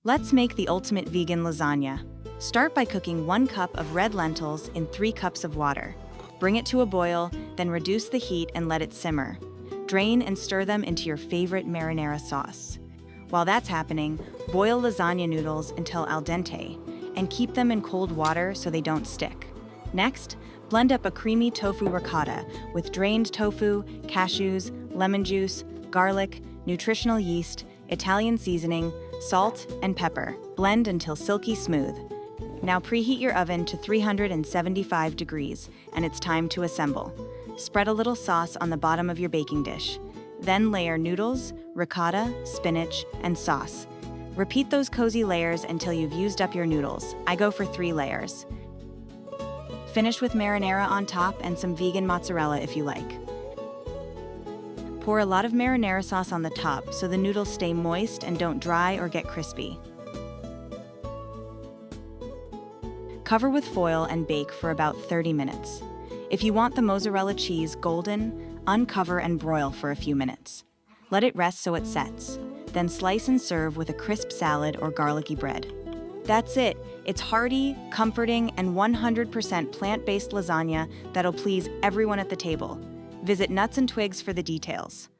Let's make the ultimate vegan lasagna. Start by cooking 1 cup of red lentils in 3 cups of water. Bring it to a boil, then reduce the heat and let it simmer. Drain and stir them into your favorite marinara sauce. While that's happening, boil lasagna noodles until al dente, and keep them in cold water so they don't stick. Next, blend up a creamy tofu ricotta with drained tofu, cashews, lemon juice, garlic, nutritional yeast, Italian seasoning, salt, and pepper. Blend until silky smooth. Now preheat your oven to 375 degrees, and it's time to assemble. Spread a little sauce on the bottom of your baking dish. Then layer noodles, ricotta, spinach, and sauce. Repeat those cozy layers until you've used up your noodles. I go for 3 layers. Finish with marinara on top and some vegan mozzarella if you like. Pour a lot of marinara sauce on the top so the noodles stay moist and don't dry or get crispy. Cover with foil and bake for about 30 minutes. If you want the mozzarella cheese golden, uncover and broil for a few minutes. Let it rest so it sets. Then slice and serve with a crisp salad or garlicky bread. That's it. It's hearty, comforting, and 100% plant-based lasagna that'll please everyone at the table. Visit Nuts and Twigs for the details.